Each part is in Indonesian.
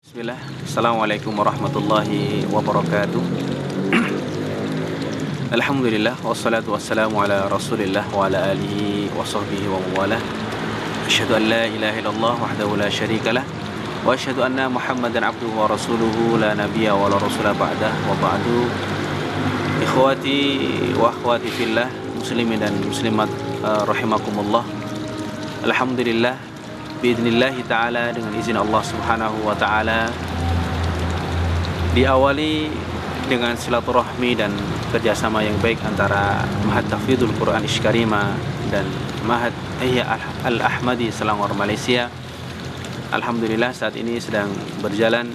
Bismillah. Assalamualaikum warahmatullahi wabarakatuh. Alhamdulillah wassalatu wassalamu ala Rasulillah wa ala alihi wa sahbihi wa mawalah. Asyhadu an la ilaha illallah wahdahu la syarikalah wa asyhadu anna Muhammadan abduhu wa rasuluhu la nabiyya wa la rasula ba'dah wa ba'du. Ikhwati wa akhwati fillah, muslimin dan muslimat rahimakumullah. Alhamdulillah, biidnillahi ta'ala, dengan izin Allah subhanahu wa ta'ala, diawali dengan silaturahmi dan kerjasama yang baik antara Ma'had Tahfidzul Quran Karimah dan Ma'had Ihya Al-Ahmadi Selangor, Malaysia. Alhamdulillah saat ini sedang berjalan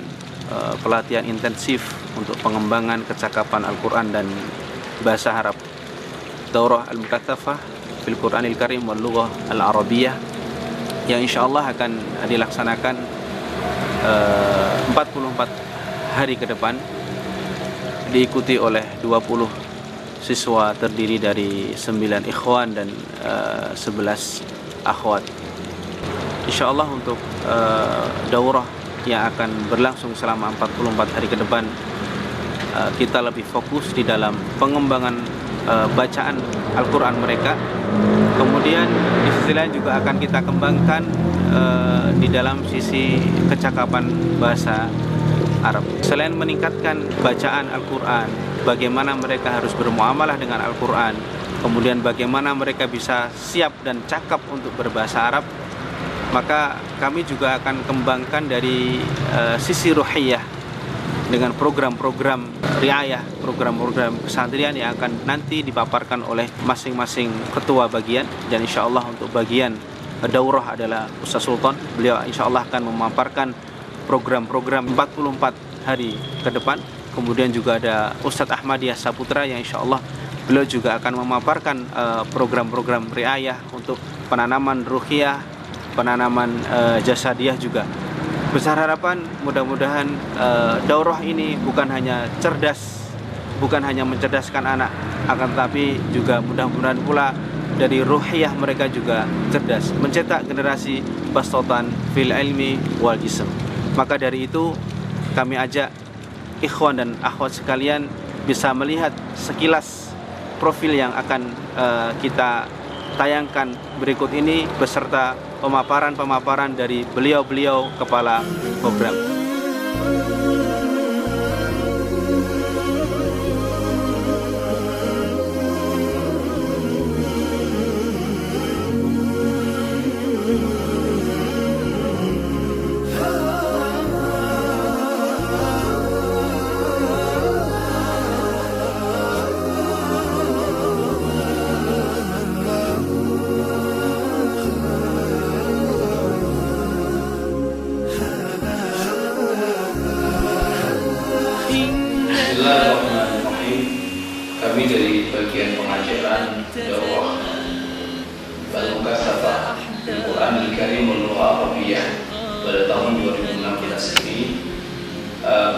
pelatihan intensif untuk pengembangan kecakapan Al-Quran dan bahasa Arab, Daurah Al-Mukathafah fil Quranil Karim wal Lughah Al-Arabiyah, yang insyaallah akan dilaksanakan 44 hari ke depan, diikuti oleh 20 siswa terdiri dari 9 ikhwan dan 11 akhwat. Insyaallah untuk daurah yang akan berlangsung selama 44 hari ke depan, kita lebih fokus di dalam pengembangan bacaan Al-Quran mereka. Kemudian di sisi lain juga akan kita kembangkan di dalam sisi kecakapan bahasa Arab. Selain meningkatkan bacaan Al-Quran, bagaimana mereka harus bermuamalah dengan Al-Quran, kemudian bagaimana mereka bisa siap dan cakap untuk berbahasa Arab, maka kami juga akan kembangkan dari sisi ruhiyah dengan program-program riayah, program-program kesantrian yang akan nanti dipaparkan oleh masing-masing ketua bagian. Dan insya Allah untuk bagian daurah adalah Ustaz Sultan. Beliau insya Allah akan memaparkan program-program 44 hari ke depan. Kemudian juga ada Ustaz Ahmadiyah Saputra yang insya Allah beliau juga akan memaparkan program-program riayah untuk penanaman ruhiyah, penanaman jasadiyah juga. Besar harapan mudah-mudahan daurah ini bukan hanya cerdas, bukan hanya mencerdaskan anak, akan tetapi juga mudah-mudahan pula dari ruhiyah mereka juga cerdas, mencetak generasi bastotan fil ilmi wal jism. Maka dari itu kami ajak ikhwan dan akhwat sekalian bisa melihat sekilas profil yang akan kita tayangkan berikut ini beserta pemaparan-pemaparan dari beliau-beliau kepala program. Bismillahirrahmanirrahim. Kami dari bagian pengajaran dakwah Al-Mukathafah Al-Quran Al-Karim wal Lughah Arabiyah pada tahun 2016 ini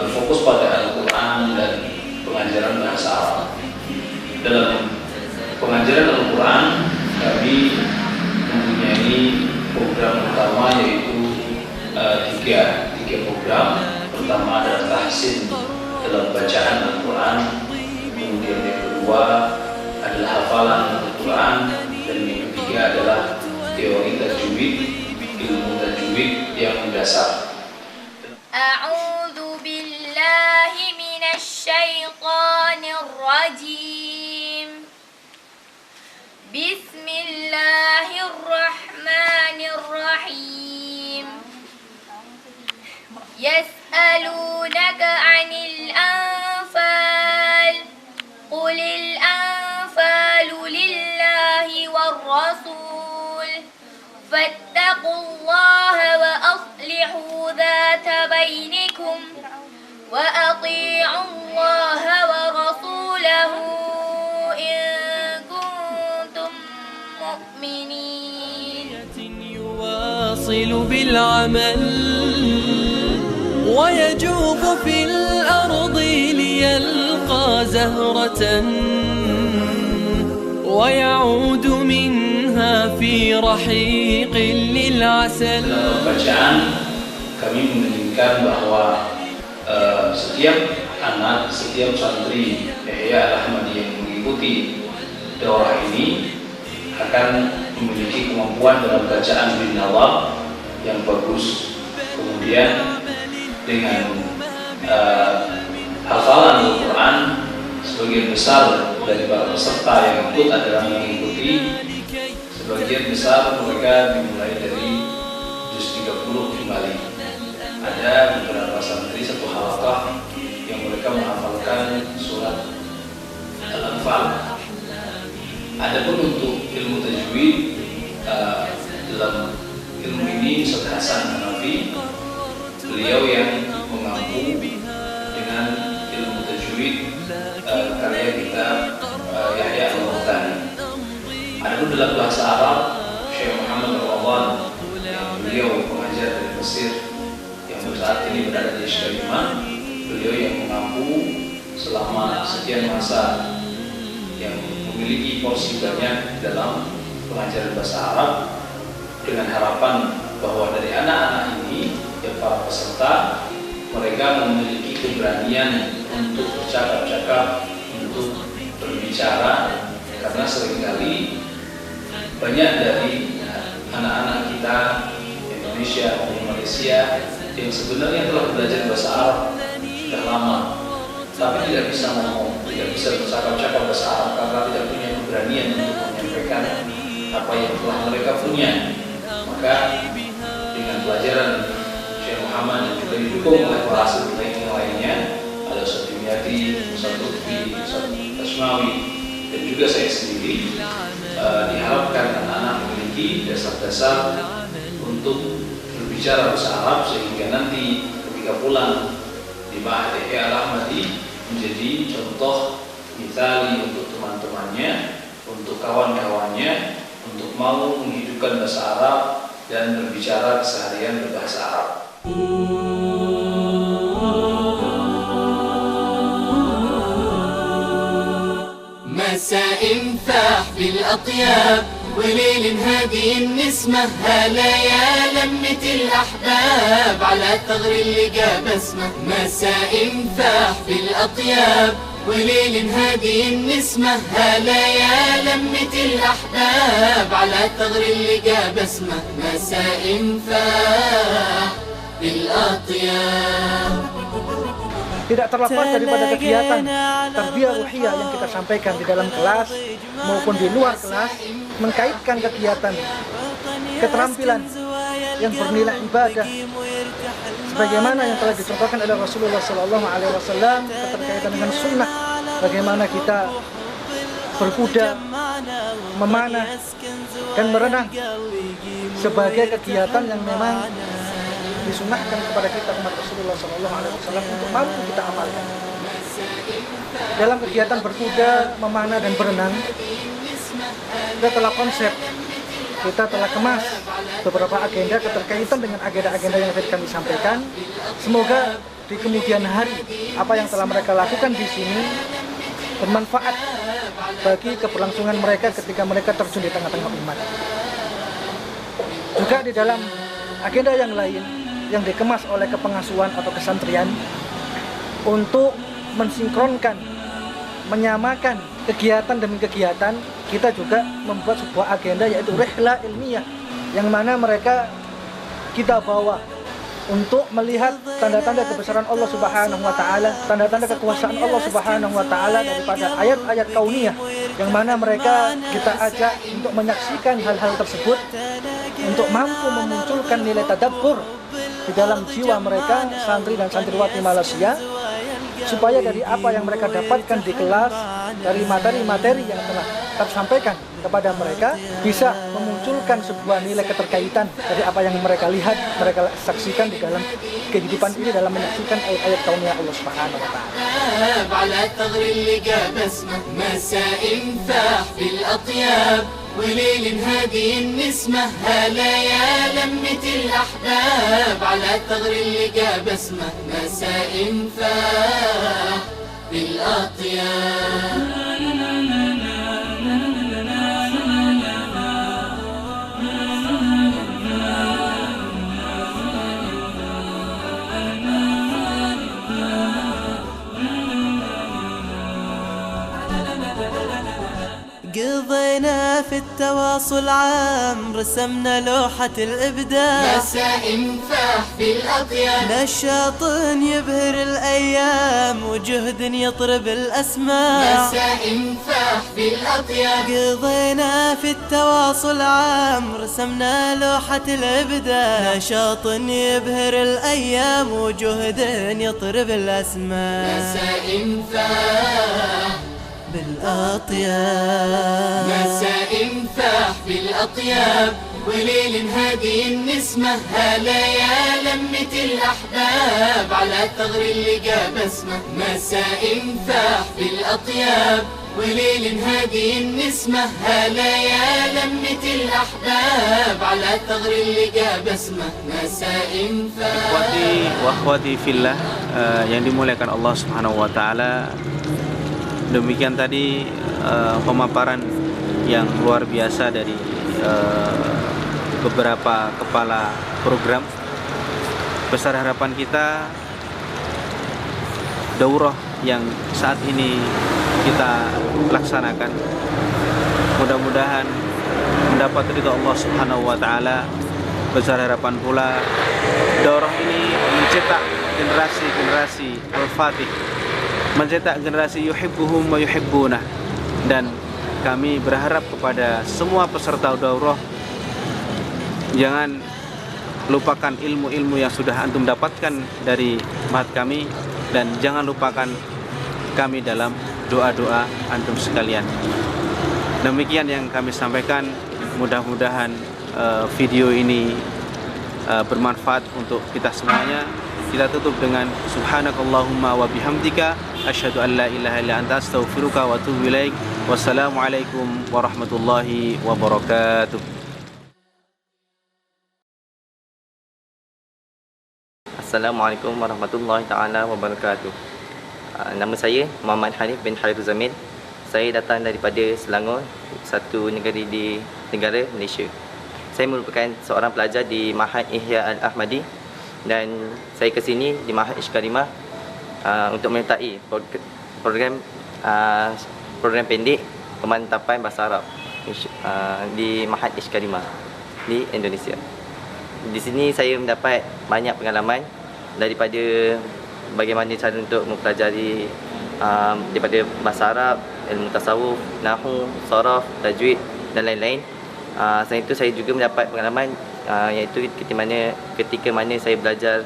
berfokus pada Al-Quran dan pengajaran bahasa Arab. Dalam pengajaran Al-Quran kami mempunyai program utama, yaitu tiga program. Pertama adalah tahsin dalam bacaan Al-Quran, kemudian yang kedua adalah hafalan Al-Quran, dan yang ketiga adalah teori tajwid, ilmu tajwid yang mendasar. A'udzu billahi minasy syaithanir rajim. Bismillahirrahmanirrahim. Yas'alunaka 'anil anfal, qulil anfalu lillahi war rasul, fattaqullaha wa aslihu dhata bainikum wa ati'ullaha wa rasulahu in kuntum mu'minin. يواصل بالعمل ويجوب في الأرض ليلقى زهرة ويعود منها في رحيق للعسل. Dalam bacaan kami memiliki menginginkan bahwa setiap anak, setiap santri Ihya Al-Ahmadi yang mengikuti daurah ini akan memiliki kemampuan dalam bacaan bin nawab yang bagus, kemudian dengan hafalan Al-Quran. Sebagian besar dari para peserta yang ikut adalah mengikuti, sebagian besar mereka dimulai dari juz 30 kembali. Ada beberapa santri satu halaqah yang mereka menghafalkan surat Al-Anfal. Adapun untuk ilmu tajwid, dalam ilmu ini Ustaz Hasan Hanafi, beliau yang mengampu dengan ilmu tajwid karya kitab Yahya Al-Muhtani. Adapun dalam bahasa Arab, Syekh Muhammad Al-Awwal yang beliau pengajar dari Mesir yang saat ini berada di Syarifah, beliau yang mengampu selama sekian masa, yang memiliki porsi banyak dalam pengajaran bahasa Arab, dengan harapan bahwa dari anak-anak ini yang para peserta, mereka memiliki keberanian untuk bercakap-cakap, untuk berbicara, karena seringkali banyak dari anak-anak kita Indonesia maupun Malaysia yang sebenarnya telah belajar bahasa Arab sudah lama, tapi tidak bisa ngomong, tidak bisa bercakap-cakap bahasa Arab karena tidak punya keberanian untuk menyampaikan apa yang telah mereka punya. Maka dengan pelajaran Syekh Muhammad yang juga didukung oleh para asli yang lainnya, ada Ustaz Dimyati, Ustaz Lutfi, Ustaz Asmawi, dan juga saya sendiri, diharapkan anak-anak memiliki dasar-dasar untuk berbicara bahasa Arab, sehingga nanti ketika pulang di Ma'had Ihya Al-Ahmadi menjadi contoh misali untuk teman-temannya, untuk kawan-kawannya, untuk mau menghidupkan bahasa Arab dan berbicara keseharian berbahasa Arab. مساء فاح بالأطياب وليل هادي النسمة، هلا يا لمة الأحباب على ثغر اللي جاب اسمه. مساء فاح بالأطياب وليل هادي النسمة، هلا يا لمة الأحباب على ثغر اللي جاب اسمه. مساء فاح بالأطياب. Tidak terlepas daripada kegiatan tarbiyah ruhiyah yang kita sampaikan di dalam kelas maupun di luar kelas, mengkaitkan kegiatan keterampilan yang bernilai ibadah sebagaimana yang telah dicontohkan oleh Rasulullah SAW, keterkaitan dengan sunnah, bagaimana kita berkuda, memanah, dan berenang sebagai kegiatan yang memang disunahkan kepada kita umat Rasulullah SAW untuk mampu kita amalkan. Dalam kegiatan berkuda, memanah, dan berenang, kita telah konsep, kita telah kemas beberapa agenda keterkaitan dengan agenda-agenda yang tadi kami sampaikan. Semoga di kemudian hari apa yang telah mereka lakukan di sini bermanfaat bagi keberlangsungan mereka ketika mereka terjun di tengah-tengah umat. Juga di dalam agenda yang lain yang dikemas oleh kepengasuhan atau kesantrian untuk mensinkronkan, menyamakan kegiatan demi kegiatan, kita juga membuat sebuah agenda yaitu rihla ilmiah, yang mana mereka kita bawa untuk melihat tanda-tanda kebesaran Allah Subhanahu wa taala, tanda-tanda kekuasaan Allah Subhanahu wa taala daripada ayat-ayat kauniyah, yang mana mereka kita ajak untuk menyaksikan hal-hal tersebut untuk mampu memunculkan nilai tadabbur di dalam jiwa mereka, santri dan santriwati Malaysia, supaya dari apa yang mereka dapatkan di kelas, dari materi-materi yang telah tersampaikan kepada mereka, bisa memunculkan sebuah nilai keterkaitan dari apa yang mereka lihat, mereka saksikan di dalam kehidupan ini, dalam menyaksikan ayat-ayat kauniyah Allah Subhanahu wa taala. وليل هادي النسمة، هلا يا لمة الأحباب على ثغر اللي جاب اسمه. مساء فاح بالأطياب. قضينا في التواصل عام، رسمنا لوحة الإبداع، مساء فاح في الأطياب، نشاط يبهر الأيام وجهد يطرب الأسماع، مساء فاح في الأطياب، قضينا في التواصل عام، رسمنا لوحة الإبداع، نشاط يبهر الأيام وجهد يطرب الأسماع، مساء فاح بالأطياب، مساء فاح في الأطياب، وليل هادي النسمة، هلا يا لمة الأحباب، على ثغر اللقا بسمة، مساء فاح في الأطياب، وليل هادي النسمة، هلا يا لمة الأحباب، على ثغر اللقا بسمة، مساء فاح. Ikhwati wa akhwati fillah yang dimuliakan Allah Subhanahu wa taala. Demikian tadi pemaparan yang luar biasa dari beberapa kepala program. Besar harapan kita daurah yang saat ini kita laksanakan mudah-mudahan mendapat ridha Allah Subhanahu wa taala. Besar harapan pula daurah ini mencetak generasi-generasi al-fatih, mencetak generasi yuhibbuhum wa yuhibbunah, dan kami berharap kepada semua peserta daurah jangan lupakan ilmu-ilmu yang sudah antum dapatkan dari mahat kami, dan jangan lupakan kami dalam doa-doa antum sekalian. Demikian yang kami sampaikan, mudah-mudahan video ini bermanfaat untuk kita semuanya. Kita tutup dengan subhanakallahumma wa bihamdika asyhadu an la ilaha illa anta astaghfiruka wa atubu ilaik. Wassalamualaikum warahmatullahi wabarakatuh. Assalamualaikum warahmatullahi taala wabarakatuh. Nama saya Muhammad Hanif bin Hairul Zamil. Saya datang daripada Selangor, satu negeri di negara Malaysia. Saya merupakan seorang pelajar di Mahad Ihya Al-Ahmadi, dan saya ke sini di Mahad Ishkarimah untuk menyertai program pendek pemantapan bahasa Arab di Mahad Ishkarimah di Indonesia. Di sini saya mendapat banyak pengalaman daripada bagaimana cara untuk mempelajari daripada bahasa Arab, ilmu tasawuf, nahwu, saraf, tajwid dan lain-lain. Selain itu saya juga mendapat pengalaman iaitu ketika mana saya belajar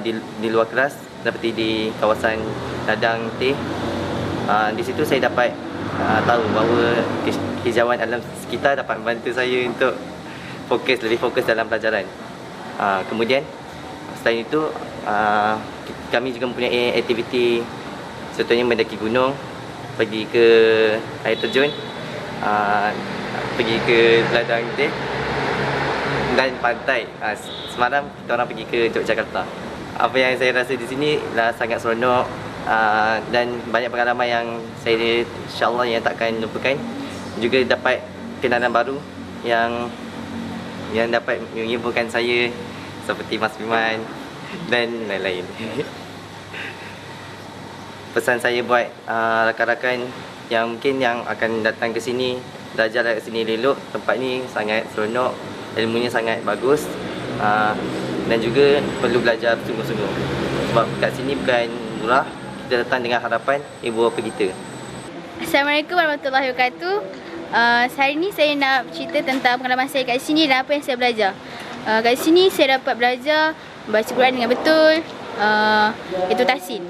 di luar kelas seperti di kawasan ladang teh. Di situ saya dapat tahu bahawa hijauan alam sekitar dapat membantu saya untuk lebih fokus dalam pelajaran. Kemudian selain itu kami juga mempunyai aktiviti, contohnya mendaki gunung, pergi ke air terjun, pergi ke ladang teh dan pantai. Semalam kita orang pergi ke Yogyakarta. Apa yang saya rasa di sini adalah sangat seronok dan banyak pengalaman yang saya insya-Allah yang takkan lupakan. Juga dapat kenalan baru yang dapat menghiburkan saya seperti Mas Biman dan lain-lain. Pesan saya buat rakan-rakan yang mungkin yang akan datang ke sini, belajar kat sini elok. Tempat ni sangat seronok, ilmunya sangat bagus, dan juga perlu belajar sungguh-sungguh. Sebab kat sini bukan murah, kita datang dengan harapan ibu bapa kita. Assalamualaikum warahmatullahi wabarakatuh. Hari ini saya nak cerita tentang pengalaman saya kat sini dan apa yang saya belajar. Kat sini saya dapat belajar baca Quran dengan betul, itu tahsin.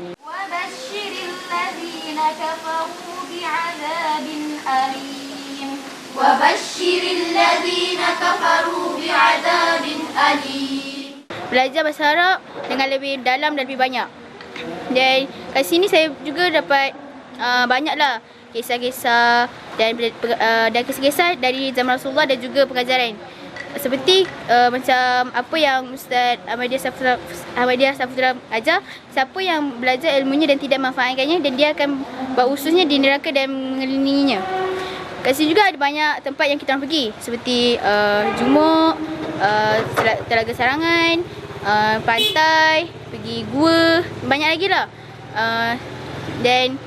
Belajar bahasa Arab dengan lebih dalam dan lebih banyak. Dan kat sini saya juga dapat banyaklah kisah-kisah dan kisah-kisah dari zaman Rasulullah dan juga pengajaran. Seperti macam apa yang Ustaz Ahmadiyah Safuddin ajar, siapa yang belajar ilmunya dan tidak memanfaatkannya, dan dia akan berususnya di neraka dan mengelilinginya. Kat sini juga ada banyak tempat yang kita orang pergi, seperti Jumuk, Telaga Sarangan, pantai, pergi gua, banyak lagi lah. Dan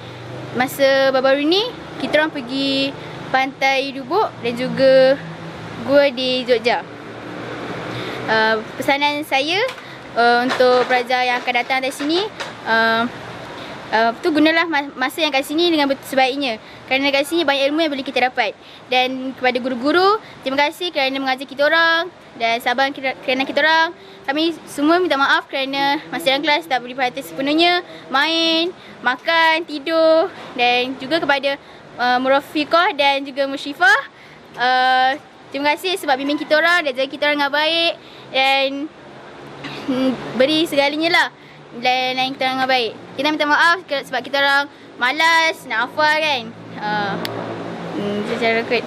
masa baru-baru ni kita orang pergi Pantai Dubuk dan juga Gua di Jogja. Pesanan saya untuk pelajar yang akan datang dari sini, gunalah masa yang kat sini dengan sebaiknya, kerana kat sini banyak ilmu yang boleh kita dapat. Dan kepada guru-guru, terima kasih kerana mengajar kita orang, dan sabar kerana kita orang. Kami semua minta maaf kerana masa dalam kelas tak boleh perhatian sepenuhnya, main, makan, tidur. Dan juga kepada Murafiqah dan juga Musyrifah, terima kasih sebab bimbing kita orang dan jaga kita orang dengan baik dan beri segalanya lah dan layan kita orang dengan baik. Kita minta maaf sebab kita orang malas nak hafal kan. Secara kot.